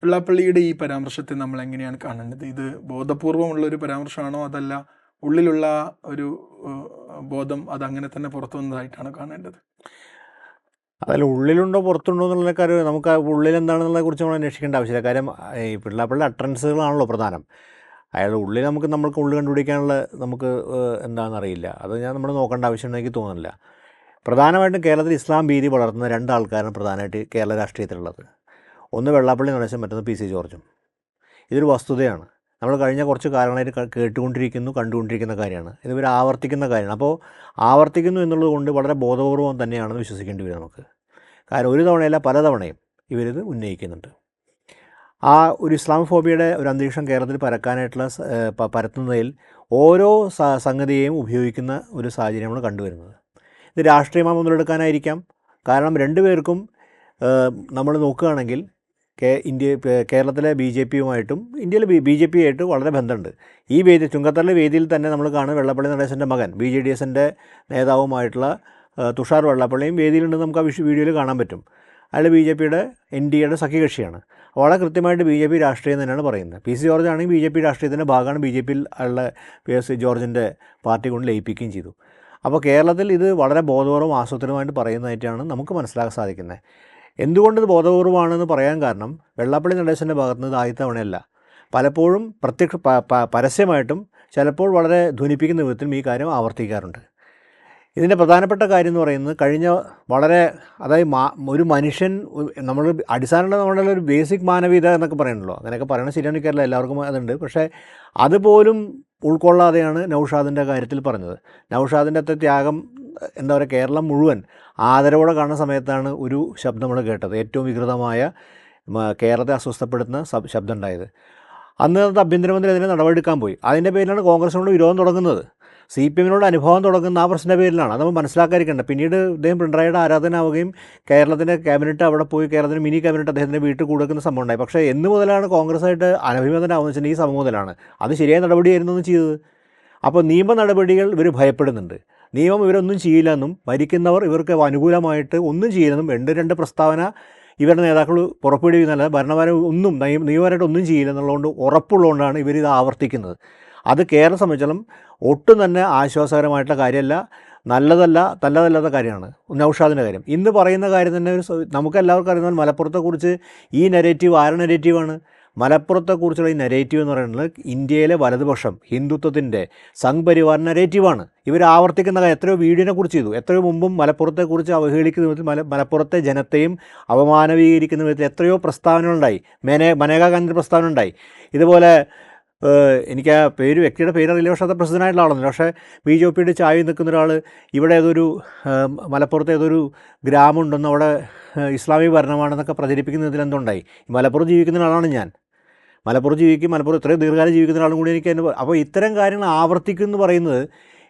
വെള്ളാപ്പള്ളിയുടെ ഈ പരാമർശത്തെ നമ്മൾ എങ്ങനെയാണ് കാണേണ്ടത്? ഇത് ബോധപൂർവമുള്ളൊരു പരാമർശമാണോ, അതല്ല ഉള്ളിലുള്ള ഒരു ബോധം അതങ്ങനെ തന്നെ പുറത്തു വന്നതായിട്ടാണ് കാണേണ്ടത്? അതിൽ ഉള്ളിലുണ്ടോ പുറത്തുണ്ടോ എന്നുള്ള കാര്യം നമുക്ക് ഉള്ളിൽ എന്താണെന്നുള്ളതിനെ കുറിച്ച് നമ്മൾ അന്വേഷിക്കേണ്ട ആവശ്യമില്ല. കാര്യം ഈ വെള്ളാപ്പള്ളിയുടെ അട്രൻസുകളാണല്ലോ പ്രധാനം. അയാളുടെ ഉള്ളിൽ നമുക്ക് ഉള്ളിൽ കണ്ടുപിടിക്കാനുള്ള നമുക്ക് എന്താണെന്നറിയില്ല. അത് നമ്മൾ നോക്കേണ്ട ആവശ്യമുണ്ടെന്ന് എനിക്ക് തോന്നുന്നില്ല. പ്രധാനമായിട്ടും കേരളത്തിൽ ഇസ്ലാം ഭീതി വളർത്തുന്ന രണ്ടാൾക്കാരാണ് പ്രധാനമായിട്ട് കേരള രാഷ്ട്രീയത്തിലുള്ളത്. ഒന്ന് വെള്ളാപ്പള്ളി നടേശൻ, മറ്റൊന്ന് പി സി ജോർജും. ഇതൊരു വസ്തുതയാണ്. നമ്മൾ കഴിഞ്ഞ കുറച്ച് കാലങ്ങളായിട്ട് കണ്ടുകൊണ്ടിരിക്കുന്ന കാര്യമാണ്. ഇവർ ആവർത്തിക്കുന്ന കാര്യമാണ്. അപ്പോൾ ആവർത്തിക്കുന്നു എന്നുള്ളത് കൊണ്ട് വളരെ ബോധപൂർവം തന്നെയാണെന്ന് വിശ്വസിക്കേണ്ടി വരും നമുക്ക്. കാരണം ഒരു തവണയല്ല പലതവണയും ഇവരിത് ഉന്നയിക്കുന്നുണ്ട്. ആ ഒരു ഇസ്ലാം ഫോബിയയുടെ ഒരു അന്തരീക്ഷം കേരളത്തിൽ പരത്തുന്നതിൽ ഓരോ സംഗതിയെയും ഉപയോഗിക്കുന്ന ഒരു സാഹചര്യമാണ് കണ്ടുവരുന്നത്. ഇത് രാഷ്ട്രീയമായി മുതലെടുക്കാനായിരിക്കാം. കാരണം രണ്ടുപേർക്കും നമ്മൾ നോക്കുകയാണെങ്കിൽ കേരളത്തിലെ ബി ജെ പിയുമായിട്ടും ഇന്ത്യയിലെ ബി ജെ പി ആയിട്ട് വളരെ ബന്ധമുണ്ട്. ഈ ചുങ്കത്തറിലെ വേദിയിൽ തന്നെ നമ്മൾ കാണുന്ന വെള്ളാപ്പള്ളി നടേശൻ്റെ മകൻ BJDSൻ്റെ നേതാവുമായിട്ടുള്ള തുഷാർ വെള്ളാപ്പള്ളിയും വേദിയിലുണ്ടെന്ന് നമുക്ക് ആ വീഡിയോയിൽ കാണാൻ പറ്റും. അയാൾ BJPയുടെ NDAയുടെ സഖ്യകക്ഷിയാണ്. വളരെ കൃത്യമായിട്ട് BJP രാഷ്ട്രീയം തന്നെയാണ് പറയുന്നത്. പി സി ജോർജ് ആണെങ്കിൽ BJP രാഷ്ട്രീയത്തിൻ്റെ ഭാഗമാണ്. BJPയിൽ ഉള്ള പി ജോർജിൻ്റെ പാർട്ടി കൊണ്ട് ലയിപ്പിക്കുകയും ചെയ്തു. അപ്പോൾ കേരളത്തിൽ ഇത് വളരെ ബോധപൂർവ്വം ആസൂത്രിതമായിട്ട് പറയുന്നതായിട്ടാണ് നമുക്ക് മനസ്സിലാക്കാൻ സാധിക്കുന്നത്. എന്തുകൊണ്ടിത് ബോധപൂർവമാണെന്ന് പറയാൻ കാരണം വെള്ളാപ്പള്ളി നടേശൻ്റെ ഭാഗത്ത് നിന്ന് ആദ്യത്തെ തവണയല്ല, പലപ്പോഴും പരസ്യമായിട്ടും ചിലപ്പോൾ വളരെ ധ്വനിപ്പിക്കുന്ന വിധത്തിലും ഈ കാര്യം ആവർത്തിക്കാറുണ്ട്. ഇതിൻ്റെ പ്രധാനപ്പെട്ട കാര്യം എന്ന് പറയുന്നത് അതായത് ഒരു മനുഷ്യൻ നമ്മൾ നമ്മളുടെ ഒരു ബേസിക് മാനവികത എന്നൊക്കെ പറയണല്ലോ, അങ്ങനെയൊക്കെ പറയണത് ശരിയാണ്. കേരളം എല്ലാവർക്കും അതുണ്ട്. പക്ഷേ അതുപോലും ഉൾക്കൊള്ളാതെയാണ് നൗഷാദിൻ്റെ കാര്യത്തിൽ പറഞ്ഞത്. നൗഷാദിൻ്റെ അത്ര ത്യാഗം എന്താ പറയുക, കേരളം മുഴുവൻ ആദരവോടെ കാണുന്ന സമയത്താണ് ഒരു ശബ്ദം നമ്മൾ കേട്ടത്, ഏറ്റവും വികൃതമായ കേരളത്തെ അസ്വസ്ഥപ്പെടുത്തുന്ന ശബ്ദം ഉണ്ടായത്. അന്ന് ആഭ്യന്തരമന്ത്രി അതിനെ നടപടിയെടുക്കാൻ പോയി. അതിൻ്റെ പേരിലാണ് കോൺഗ്രസിനോട് വിരോധം തുടങ്ങുന്നത്. CPMനോട് അനുഭവം തുടങ്ങുന്ന ആ പ്രശ്നത്തിൻ്റെ പേരിലാണ്. അത് നമ്മൾ മനസ്സിലാക്കാതിരിക്കേണ്ട. പിന്നീട് അദ്ദേഹം പിണറായിയുടെ ആരാധനാവുകയും കേരളത്തിൻ്റെ ക്യാബിനറ്റ് അവിടെ പോയി കേരളത്തിൻ്റെ മിനി ക്യാബിനറ്റ് അദ്ദേഹത്തിൻ്റെ വീട്ടിൽ കൊടുക്കുന്ന സംഭവം ഉണ്ടായി. പക്ഷേ എന്ന് മുതലാണ് കോൺഗ്രസ്സായിട്ട് അനഭിമതനാവുന്ന വെച്ചാൽ ഈ സമയം മുതലാണ്. അത് ശരിയായ നടപടിയായിരുന്നു ചെയ്തത്. അപ്പോൾ നിയമ നടപടികൾ ഇവർ ഭയപ്പെടുന്നുണ്ട്. നിയമം ഇവരൊന്നും ചെയ്യില്ലെന്നും ഭരിക്കുന്നവർ ഇവർക്ക് അനുകൂലമായിട്ട് ഒന്നും ചെയ്യില്ലെന്നും രണ്ട് പ്രസ്താവന ഇവരുടെ നേതാക്കൾ പുറപ്പെടുവിക്കുന്നതല്ല, ഭരണപരം ഒന്നും നിയമപരമായിട്ട് ഒന്നും ചെയ്യില്ലെന്നുള്ളതുകൊണ്ട് ഉറപ്പുള്ളതുകൊണ്ടാണ് ഇവരിത് ആവർത്തിക്കുന്നത്. അത് കേരളം സംബന്ധിച്ചാലും ഒട്ടും തന്നെ ആശ്വാസകരമായിട്ടുള്ള കാര്യമല്ല, നല്ലതല്ലാത്ത കാര്യമാണ് നൗഷാദിൻ്റെ കാര്യം. ഇന്ന് പറയുന്ന കാര്യം തന്നെ നമുക്കെല്ലാവർക്കും അറിയുന്ന മലപ്പുറത്തെക്കുറിച്ച് ഈ നെറേറ്റീവ് ആരുടെ നെറേറ്റീവാണ്? മലപ്പുറത്തെക്കുറിച്ചുള്ള ഈ നെറേറ്റീവ് എന്ന് പറയുന്നത് ഇന്ത്യയിലെ വലതുപക്ഷം ഹിന്ദുത്വത്തിൻ്റെ സംഘ് പരിവാർ നെറേറ്റീവാണ്. ഇവർ ആവർത്തിക്കുന്ന എത്രയോ വീഡിയോനെ കുറിച്ച് ചെയ്തു. എത്രയോ മുമ്പും മലപ്പുറത്തെക്കുറിച്ച് അവഹേളിക്കുന്ന വിധത്തിൽ മലപ്പുറത്തെ ജനത്തെയും അപമാനവീകരിക്കുന്ന വിധത്തിൽ എത്രയോ പ്രസ്താവനകളുണ്ടായി. മനേകാ ഗാന്ധി പ്രസ്താവന ഉണ്ടായി. ഇതുപോലെ എനിക്ക് ആ വ്യക്തിയുടെ പേരറിയില്ല, പക്ഷേ അത് പ്രസിഡൻ്റായിട്ടുള്ള ആളൊന്നുമില്ല. പക്ഷേ BJPയുടെ ചായ നിൽക്കുന്ന ഒരാൾ ഇവിടെ മലപ്പുറത്ത് ഏതൊരു ഗ്രാമമുണ്ടെന്ന് അവിടെ ഇസ്ലാമിക ഭരണമാണെന്നൊക്കെ പ്രചരിപ്പിക്കുന്നതിൽ എന്തുണ്ടായി? മലപ്പുറം ജീവിക്കുന്ന ആളാണ് ഞാൻ. മലപ്പുറം ഇത്രയും ദീർഘകാലം ജീവിക്കുന്ന ആളും കൂടി എനിക്ക് അപ്പോൾ ഇത്തരം കാര്യങ്ങൾ ആവർത്തിക്കും എന്ന് പറയുന്നത്.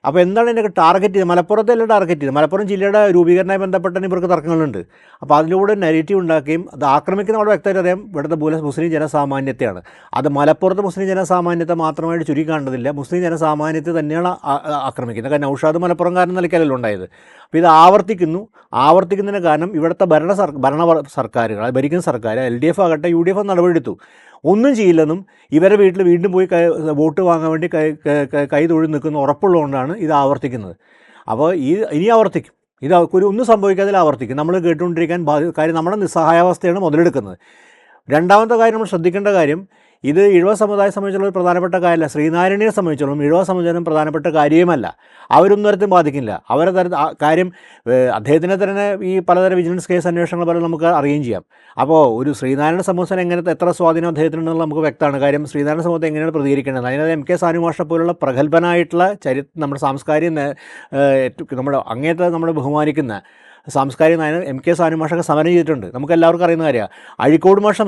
അപ്പോൾ എന്താണ് എൻ്റെ ടാർഗറ്റ് ചെയ്തത്? മലപ്പുറത്തല്ല ടാർഗറ്റ് ചെയ്തത്. മലപ്പുറം ജില്ലയുടെ രൂപീകരണവുമായി ബന്ധപ്പെട്ട ഇവർക്ക് തർക്കങ്ങളുണ്ട്. അപ്പോൾ അതിലൂടെ നെഗറ്റീവ് ഉണ്ടാക്കുകയും അത് ആക്രമിക്കുന്ന അവിടെ വ്യക്തമായിട്ട് അറിയാം ഇവിടുത്തെ മുസ്ലിം ജനസാമാന്യത്തെയാണ്. അത് മലപ്പുറത്ത് മുസ്ലിം ജനസാമാന്യത്തെ മാത്രമായിട്ട് ചുരുക്കി കാണേണ്ടതില്ല, മുസ്ലിം ജനസാമാന്യത്തെ തന്നെയാണ് ആക്രമിക്കുന്നത്. കാരണം നൗഷാദ് മലപ്പുറംകാരൻ നിലയ്ക്കലല്ലോ ഉണ്ടായത്. അപ്പോൾ ഇത് ആവർത്തിക്കുന്നതിന് കാരണം ഇവിടുത്തെ സർക്കാരുകൾ, ഭരിക്കുന്ന സർക്കാർ LDF ആകട്ടെ UDF നടപടിയെടുത്തു. ഒന്നും ചെയ്യില്ലെന്നും ഇവരെ വീട്ടിൽ വീണ്ടും പോയി വോട്ട് വാങ്ങാൻ വേണ്ടി കൈ തൊഴിൽ നിൽക്കുന്ന ഉറപ്പുള്ളതുകൊണ്ടാണ് ഇത് ആവർത്തിക്കുന്നത്. അപ്പോൾ ഇനി ആവർത്തിക്കും. ഒന്നും സംഭവിക്കാതെ ആവർത്തിക്കും. നമ്മൾ കേട്ടുകൊണ്ടിരിക്കാൻ കാര്യം നമ്മുടെ നിസ്സഹായാവസ്ഥയാണ് മുതലെടുക്കുന്നത്. രണ്ടാമത്തെ കാര്യം നമ്മൾ ശ്രദ്ധിക്കേണ്ട കാര്യം, ഇത് ഇഴവ സമുദായം സംബന്ധിച്ചുള്ള ഒരു പ്രധാനപ്പെട്ട കാര്യമല്ല. ശ്രീനാരായണനെ സംബന്ധിച്ചോളം ഇഴവ സമുദായം പ്രധാനപ്പെട്ട കാര്യവുമല്ല. അവരൊന്നും തരത്തിലും ബാധിക്കില്ല. കാര്യം അദ്ദേഹത്തിനെ തന്നെ ഈ പലതരം വിജിലൻസ് കേസ് അന്വേഷണങ്ങൾ പല നമുക്ക് അറിയുകയും ചെയ്യാം. അപ്പോൾ ഒരു ശ്രീനാരായണ സമൂഹത്തിന് എത്ര സ്വാധീനം അദ്ദേഹത്തിനുണ്ടെന്ന് നമുക്ക് വ്യക്തമാണ്. കാര്യം ശ്രീനാരായണ സമൂഹത്തെ എങ്ങനെയാണ് പ്രതികരിക്കേണ്ടത്? അതിനകത്ത് MK സാനു മാഷ പോലുള്ള പ്രഗത്ഭനായിട്ടുള്ള നമ്മുടെ സാംസ്കാരിക നമ്മുടെ ബഹുമാനിക്കുന്ന സാംസ്കാരിക നായകൻ MK സാനു മാഷൊക്കെ സമരം ചെയ്തിട്ടുണ്ട്. നമുക്ക് എല്ലാവർക്കും അറിയുന്ന കാര്യമാണ്. അഴീക്കോട് മാഷ്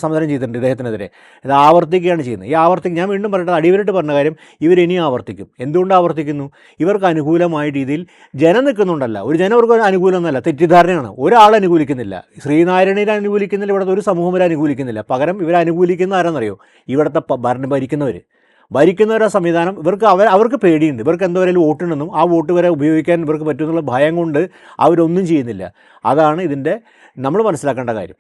സമരം ചെയ്തിട്ടുണ്ട് ഇദ്ദേഹത്തിനെതിരെ. ഇത് ആവർത്തിക്കുകയാണ് ചെയ്യുന്നത്. ഞാൻ വീണ്ടും പറയട്ടെ, അടിവരായിട്ട് പറഞ്ഞ കാര്യം ഇവരിനി ആവർത്തിക്കും. എന്തുകൊണ്ട് ആവർത്തിക്കുന്നു? ഇവർക്ക് അനുകൂലമായ രീതിയിൽ ജനം നിൽക്കുന്നുണ്ടല്ല. ഒരു ജനം അവർക്ക് അനുകൂലം എന്നല്ല, തെറ്റിദ്ധാരണയാണ്. ഒരാൾ അനുകൂലിക്കുന്നില്ല. ശ്രീനാരായണനെ അനുകൂലിക്കുന്നില്ല, ഇവിടുത്തെ ഒരു സമൂഹം വരെ അനുകൂലിക്കുന്നില്ല. പകരം ഇവരെ അനുകൂലിക്കുന്ന ആരാന്നറിയോ? ഇവിടുത്തെ ഭരിക്കുന്നവരുടെ സംവിധാനം. അവർക്ക് പേടിയുണ്ട്. ഇവർക്ക് എന്തോരം വോട്ടുണ്ടെന്നും ആ വോട്ട് വരെ ഉപയോഗിക്കാൻ ഇവർക്ക് പറ്റുമെന്നുള്ള ഭയം കൊണ്ട് അവരൊന്നും ചെയ്യുന്നില്ല. അതാണ് ഇതിൻ്റെ നമ്മൾ മനസ്സിലാക്കേണ്ട കാര്യം.